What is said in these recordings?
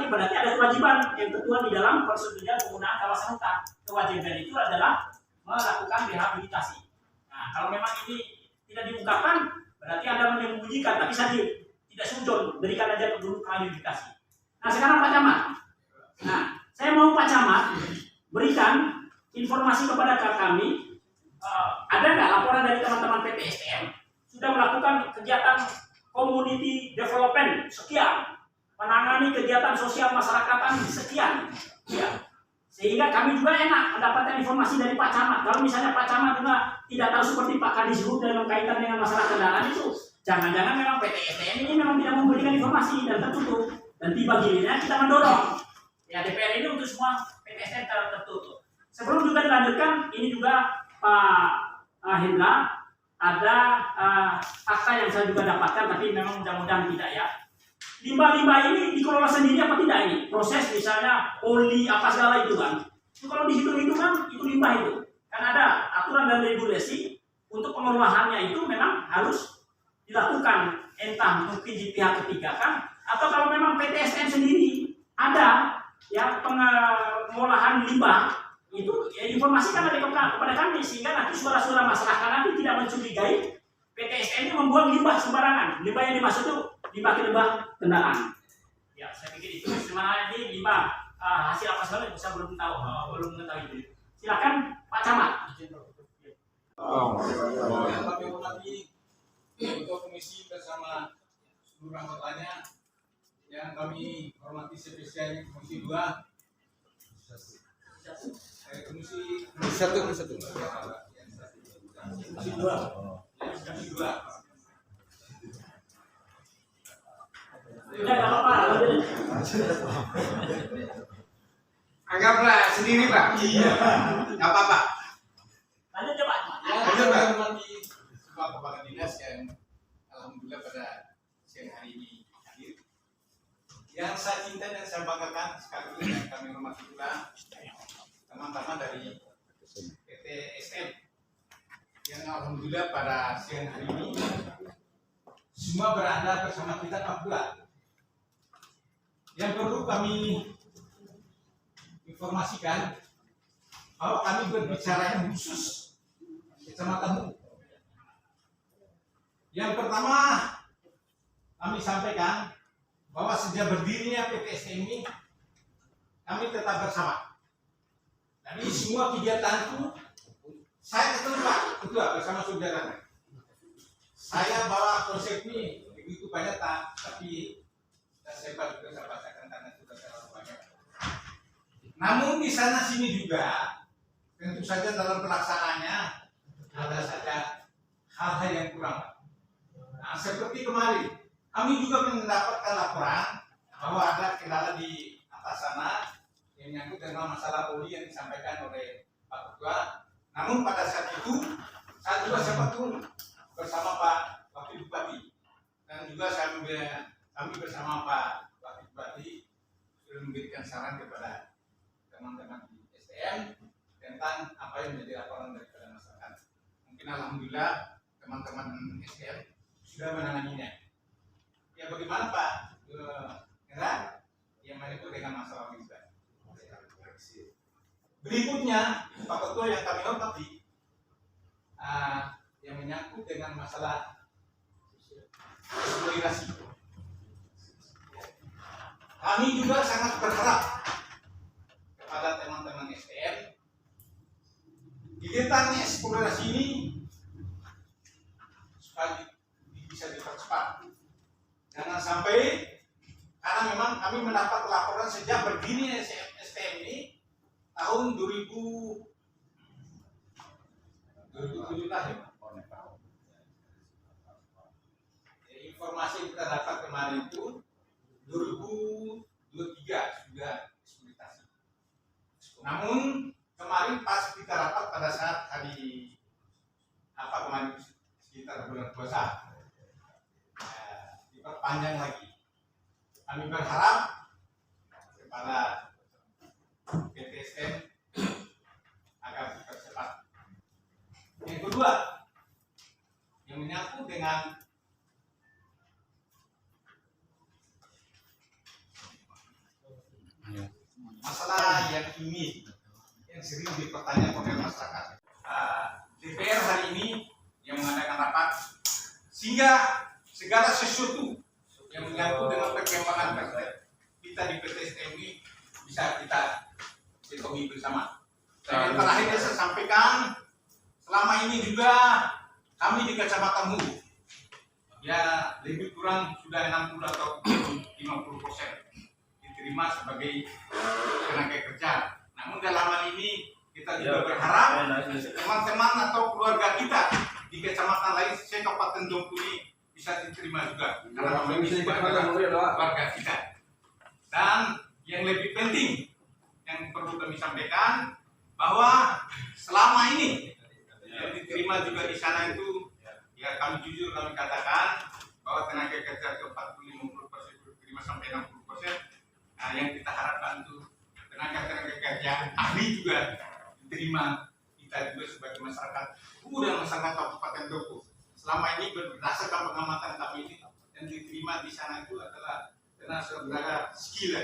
berarti ada kewajiban yang tertuang di dalam persetujuan penggunaan kawasan hutan. Kewajiban itu adalah melakukan rehabilitasi. Nah, kalau memang ini tidak diungkapkan, berarti Anda menyembunyikan, tapi saya tidak sujud, berikan aja dulu klarifikasi. Nah, sekarang Pak Camat. Nah, saya mau Pak Camat berikan informasi kepada kami, ada nggak laporan dari teman-teman PTSDM sudah melakukan kegiatan community development sekian, menangani kegiatan sosial masyarakatan sekian, ya. Sehingga kami juga enak mendapatkan informasi dari Pak Camat. Kalau misalnya Pak Camat juga tidak tahu seperti Pak Kadisub dalam kaitan dengan masalah kendaraan itu, jangan-jangan memang PTSDM ini memang tidak memberikan informasi dan tertutup. Dan tiba giliran kita mendorong, ya DPR ini untuk semua PTSDM tertutup. Sebelum juga dilanjutkan, ini juga Pak Hendra, ada fakta yang saya juga dapatkan, tapi memang mudah-mudahan tidak ya. Limbah-limbah ini dikelola sendiri apa tidak ini? Proses misalnya oli apa segala itu kan. Itu kalau dihitung-hitungan itu limbah itu. Kan ada aturan dan regulasi untuk pengelolaannya itu memang harus dilakukan, entah mungkin di pihak ketiga kan, atau kalau memang PTSDM sendiri ada ya pengolahan limbah itu ya informasikan kepada kami sehingga nanti suara-suara masyarakat nanti tidak mencurigai PTSDM ini membuang limbah sembarangan. Limbah yang dimaksud itu limbah kendaraan. Ya, saya pikir itu sebenarnya ini limbah hasil apa segala saya belum tahu, belum mengetahui itu. Silakan Pak Camat. Yang kami hormati Ketua Komisi bersama seluruh anggotanya, yang kami hormati spesialnya Komisi 2, Komisi 2. Anggaplah sendiri Pak. Iya. Nggak apa-apa. Lanjut coba. Yang kami hormati semua kepala dinas yang alhamdulillah pada siang hari ini hadir. Yang saya cinta dan saya banggakan sekaligus yang kami hormati pula teman-teman dari PT SM yang alhamdulillah pada siang hari ini semua berada bersama kita 4 bulan. Yang perlu kami informasikan bahwa kami berbicara yang khusus kecamatan. Yang pertama kami sampaikan bahwa sejak berdirinya PTSDM ini kami tetap bersama. Jadi semua kegiatanku saya ketemu Pak Ketua bersama saudara. Saya bawa konsep ini begitu banyak tapi saya juga saya bacakan karena sudah terlalu banyak. Namun di sana sini juga tentu saja dalam pelaksanaannya ada saja hal-hal yang kurang. Nah, seperti kemarin kami juga mendapatkan laporan bahwa ada kendala di atas sana yang menyangkut dengan masalah oli yang disampaikan oleh Pak Ketua. Namun pada saat itu saya juga sempat turun bersama Pak Wakil Bupati dan juga kami bersama Pak Wakil Bupati sudah memberikan saran kepada teman-teman di SDM tentang apa yang menjadi laporan daripada masyarakat. Mungkin alhamdulillah teman-teman SDM sudah menanganinya. Ya bagaimana Pak Hendra yang menyangkut dengan masalah limbah? Berikutnya Pak Ketua yang kami hormati yang menyangkut dengan masalah eksplorasi. Kami juga sangat berharap kepada teman-teman SDM kegiatan eksplorasi ini supaya bisa dipercepat. Jangan sampai karena memang kami mendapat laporan sejak berdirinya SDM ini tahun 2007 lah ya. Informasi yang kita dapat kemarin itu 2023 sudah eksploitasi. Namun kemarin pas kita rapat pada saat hari kemarin sekitar bulan puasa diperpanjang lagi. Kami berharap kepada PTSDM agar dipercepat. Yang kedua, yang menyangkut dengan masalah yang ini yang sering dipertanyakan oleh masyarakat. DPR hari ini yang mengadakan rapat sehingga segala sesuatu yang menyangkut dengan perkembangan kita di PT STMI bisa kita ekonomi bersama. Dan yang terakhir saya sampaikan, selama ini juga kami di Kecamatan Mulu ya lebih kurang sudah 60 atau 50% diterima sebagai tenaga kerja. Namun dalam hal ini kita juga berharap teman-teman atau keluarga kita di kecamatan lain Kabupaten Dompu ini bisa diterima juga karena kami sebagai keluarga kita. Dan yang lebih penting yang perlu kami sampaikan bahwa selama ini yang diterima juga di sana itu ya kami jujur kami katakan bahwa tenaga kerja ke 40-50% diterima sampai 60%. Nah, yang kita harapkan itu tenaga kerja ahli juga diterima kita juga sebagai masyarakat dan masyarakat Kabupaten Dompu. Selama ini berdasarkan pengamatan kami ini yang diterima di sana itu adalah tenaga skill ya.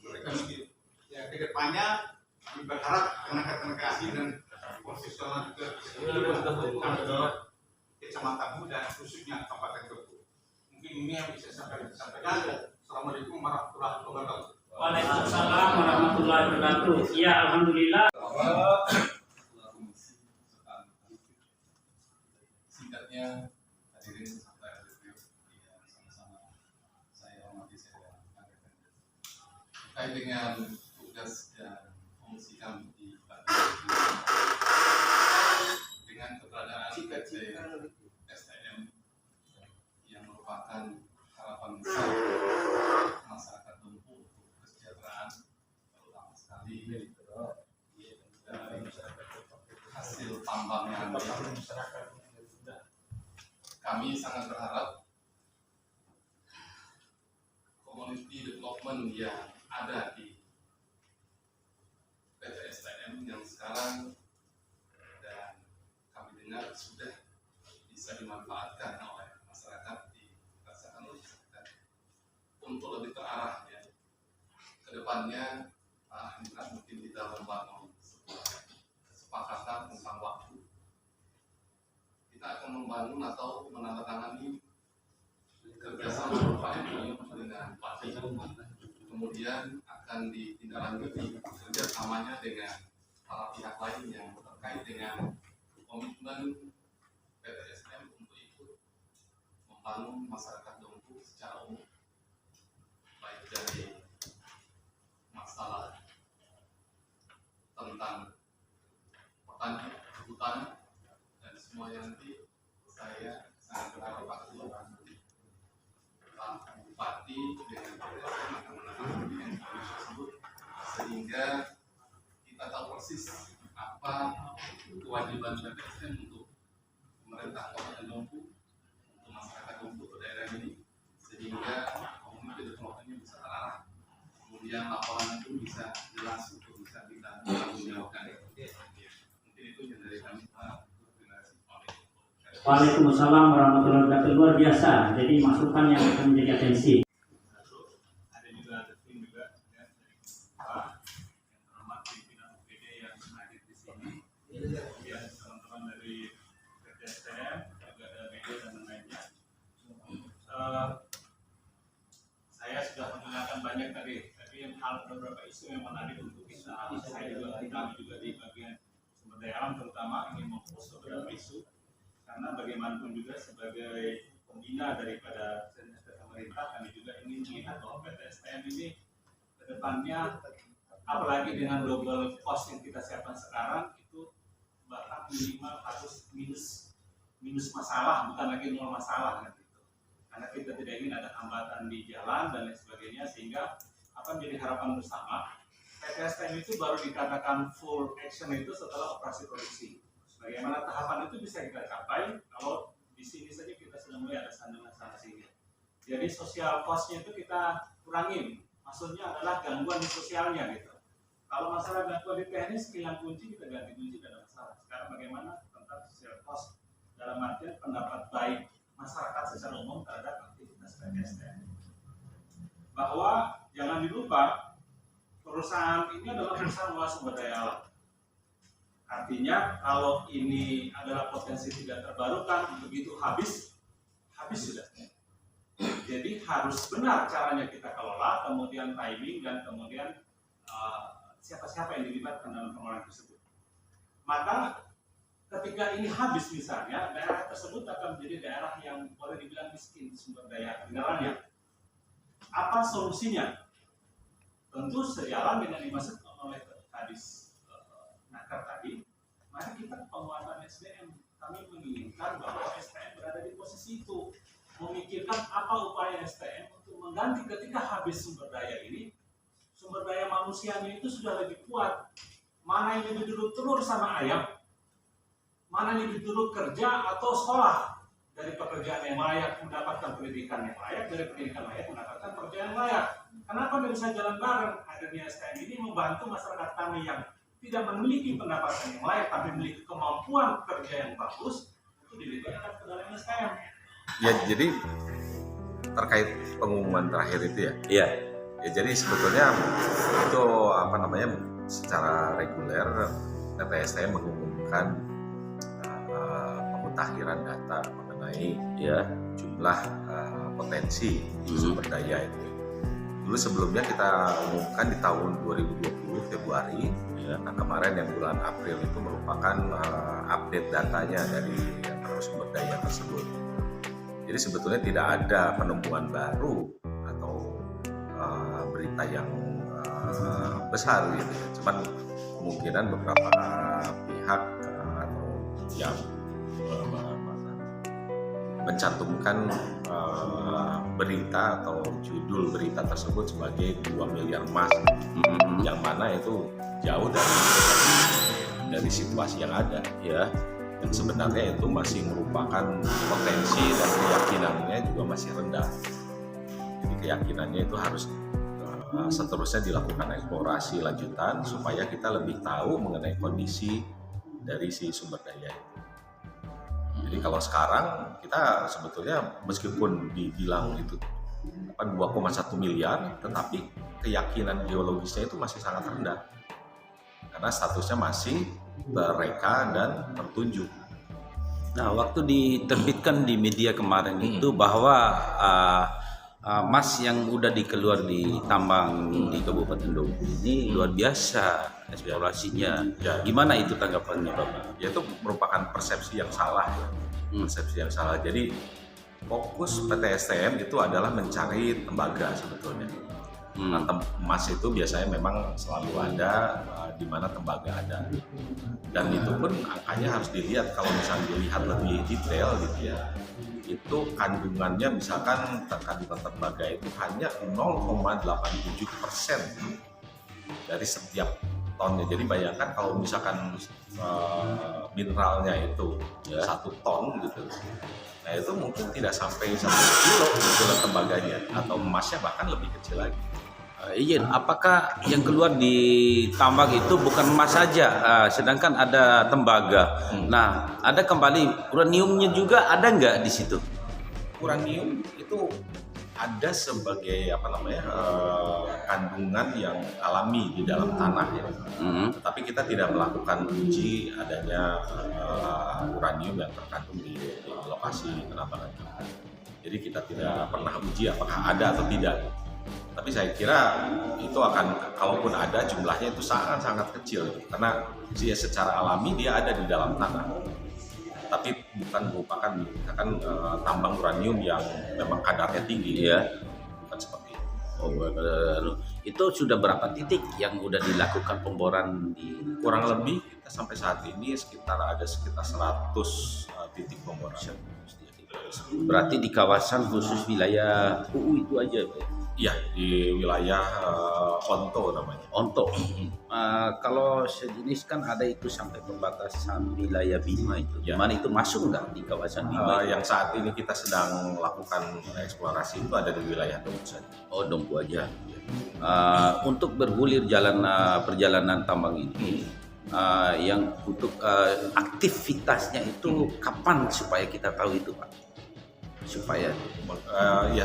Mereka skill. Ya kedepannya kami berharap tenaga ahli dan profesional juga bisa Kecamatan Mulu dan khususnya Kabupaten Dompu. Mungkin ini yang bisa saya sampaikan. Assalamualaikum warahmatullahi wabarakatuh. Waalaikumsalam warahmatullahi wabarakatuh. Ya, alhamdulillah. Singkatnya, hadirin serta review sama-sama saya hormati saya terkait dengan tugas dan fungsi kami di dengan keberadaan PT STM yang merupakan harapan besar masyarakat Dompu untuk kesejahteraan, terutama sekali dari hasil tambang yang kami sangat berharap community development yang ada di PT STM yang sekarang dan kami dengar sudah bisa dimanfaatkan oleh masyarakat dirasakan oleh masyarakat untuk lebih terarah ya. Kedepannya Pak Hendra mungkin kita membangun sebuah kesepakatan tentang waktu. Kita akan membangun atau menandatangani kerjasama Pak MOU dengan Pak kemudian akan ditindaklanjuti kerjasamanya dengan para pihak lain yang terkait dengan komitmen PT STM untuk ikut membangun masyarakat Dompu secara umum, baik dari masalah tentang pertanian, kehutanan, dan semuanya nanti saya sangat berharap Pak Bupati dengan PT STM akan menangani yang tersebut sehingga kita tahu persis apa kewajiban PT STM untuk pemerintah Kabupaten Dompu, untuk masyarakat Dompu atau daerah ini, sehingga komuniti development-nya bisa terarah, kemudian laporan itu bisa jelas untuk bisa kita tanggungjawabkan. Mungkin itu yang dari kami. Waalaikumsalam warahmatullahi wabarakatuh. Luar biasa. Jadi masukan yang akan menjadi atensi. Ada juga tim juga ya, dari Pak yang terhormat pimpinan UPD yang hadir di sini. Kemudian teman-teman dari PT STM juga ada media dan lainnya. Saya sudah mendengarkan banyak tadi hal beberapa isu yang menarik untuk kita. Saya juga kami juga di bagian sumber daya alam terutama ingin memfokus beberapa isu. Karena bagaimanapun juga sebagai pembina daripada pemerintah kami juga ingin melihat bahwa PT STM ini ke depannya apalagi dengan global cost yang kita siapkan sekarang itu bahkan minimal harus minus masalah, bukan lagi nol masalah kan gitu. Karena kita tidak ingin ada hambatan di jalan dan lain sebagainya, sehingga apa menjadi harapan bersama PT STM itu baru dikatakan full action itu setelah operasi produksi. Bagaimana tahapan itu bisa kita capai kalau di sini saja kita sudah mulai ada sandangan sana sini. Jadi sosial cost-nya itu kita kurangin. Maksudnya adalah gangguan di sosialnya gitu. Kalau masalah gangguan di teknis, hilang kunci kita ganti kunci tidak ada masalah. Sekarang bagaimana tentang sosial cost dalam artian pendapat baik masyarakat secara umum terhadap aktivitas PT STM. Bahwa jangan dilupa perusahaan ini adalah perusahaan olah sumber daya alam. Artinya kalau ini adalah potensi tidak terbarukan, begitu habis sudah. Jadi harus benar caranya kita kelola, kemudian timing dan kemudian siapa-siapa yang dilibatkan dalam pengelolaan tersebut. Maka ketika ini habis misalnya, daerah tersebut akan menjadi daerah yang boleh dibilang miskin sumber daya mineralnya. Apa solusinya? Tentu sejalan dengan dimaksud oleh Kadis Naker tadi. Mari kita penguatan SDM, kami menginginkan bahwa SDM berada di posisi itu, memikirkan apa upaya SDM untuk mengganti ketika habis sumber daya ini. Sumber daya manusianya itu sudah lebih kuat. Mana yang lebih dulu telur sama ayam, mana yang lebih dulu kerja atau sekolah. Dari pekerjaan yang layak mendapatkan pendidikan yang layak, dari pendidikan layak mendapatkan pekerjaan yang layak. Kenapa tidak bisa jalan bareng? Adanya SDM ini membantu masyarakat kami yang tidak memiliki pendapatan yang layak, tapi memiliki kemampuan kerja yang bagus, itu dilibatkan ke dalam SDM. Ya, jadi terkait pengumuman terakhir itu ya. Iya. Ya, jadi sebetulnya itu secara reguler PTSDM mengumumkan pemutakhiran data mengenai jumlah potensi sumber daya itu. Dulu sebelumnya kita umumkan di tahun 2020 Februari. Nah, kemarin yang bulan April itu merupakan update datanya dari sumber daya tersebut. Jadi sebetulnya tidak ada penemuan baru atau berita yang besar gitu. Cuman kemungkinan beberapa pihak atau yang mencantumkan berita atau judul berita tersebut sebagai 2 miliar emas, yang mana itu jauh dari situasi yang ada ya. Dan sebenarnya itu masih merupakan potensi dan keyakinannya juga masih rendah. Jadi keyakinannya itu harus seterusnya dilakukan eksplorasi lanjutan supaya kita lebih tahu mengenai kondisi dari si sumber daya itu. Jadi kalau sekarang kita sebetulnya meskipun dibilang itu 2,1 miliar, tetapi keyakinan geologisnya itu masih sangat rendah karena statusnya masih terreka dan tertunjuk. Nah, waktu diterbitkan di media kemarin itu bahwa emas yang udah dikeluar di tambang di Kabupaten Dompu ini luar biasa eksplorasinya. Gimana itu tanggapannya, Bapak? Ya, itu merupakan persepsi yang salah ya. Persepsi yang salah. Jadi fokus PTSDM itu adalah mencari tembaga sebetulnya. Nah, emas itu biasanya memang selalu ada di mana tembaga ada. Dan itu pun angkanya harus dilihat, kalau misalnya dilihat lebih detail gitu ya. Itu kandungannya misalkan kandungan tembaga itu hanya 0,87% dari setiap tonnya. Jadi bayangkan kalau misalkan mineralnya itu 1 ton gitu. Nah, itu mungkin tidak sampai 1 kilo gitu tembaganya, atau emasnya bahkan lebih kecil lagi. Izin, apakah yang keluar di tambang itu bukan emas saja, sedangkan ada tembaga? Nah, ada kembali uraniumnya juga ada nggak di situ? Uranium itu ada sebagai kandungan yang alami di dalam tanah ya. Tapi kita tidak melakukan uji adanya uranium yang terkandung di lokasi penambangan. Jadi kita tidak pernah uji apakah ada atau tidak. Tapi saya kira itu akan, kalaupun ada, jumlahnya itu sangat-sangat kecil karena dia secara alami dia ada di dalam tanah, tapi bukan merupakan tambang uranium yang memang kadarnya tinggi ya, bukan seperti itu. Itu sudah berapa titik yang udah dilakukan pemboran di? Kurang lebih kita sampai saat ini ada sekitar 100 titik pemboran. Berarti di kawasan khusus wilayah UU itu aja, Pak? Iya, di wilayah Onto namanya. Onto. Kalau sejenis kan ada itu sampai perbatasan wilayah Bima itu. Gimana itu masuk nggak di kawasan Bima? Yang saat ini kita sedang melakukan eksplorasi itu ada di wilayah Dompu saja. Oh, Dompu aja. Untuk bergulir perjalanan tambang ini, yang untuk aktivitasnya itu kapan supaya kita tahu itu, Pak? supaya Ya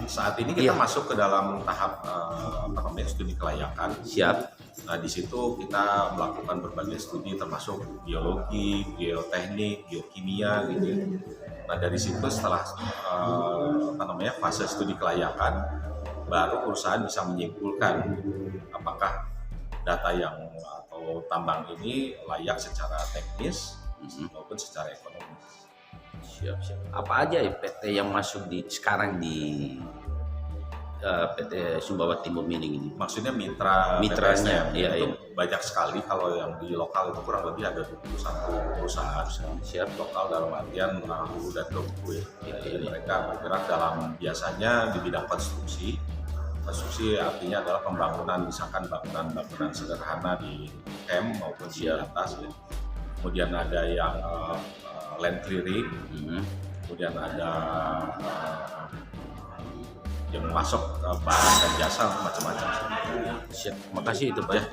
saat ini kita masuk ke dalam tahap studi kelayakan. siap. Nah, di situ kita melakukan berbagai studi termasuk biologi, geoteknik, geokimia gitu. Nah, dari situ setelah fase studi kelayakan, baru perusahaan bisa menyimpulkan apakah data atau tambang ini layak secara teknis maupun secara ekonomis. Siap. Apa aja ya PT yang masuk sekarang di PT Sumbawa Timur Mining ini? Maksudnya mitranya Mitranya, iya, itu iya. banyak sekali. Kalau yang di lokal itu kurang lebih ada 21 perusahaan. Siap. Lokal dalam artian hulu dan hilir ya. Iya, Jadi iya. mereka bergerak dalam biasanya di bidang konstruksi. Konstruksi artinya adalah pembangunan, misalkan bangunan sederhana di camp maupun di atas ya. Kemudian ada yang land clearing, kemudian ada yang masuk barang dan jasa macam-macam. Siap. Makasih itu Pak. Ya.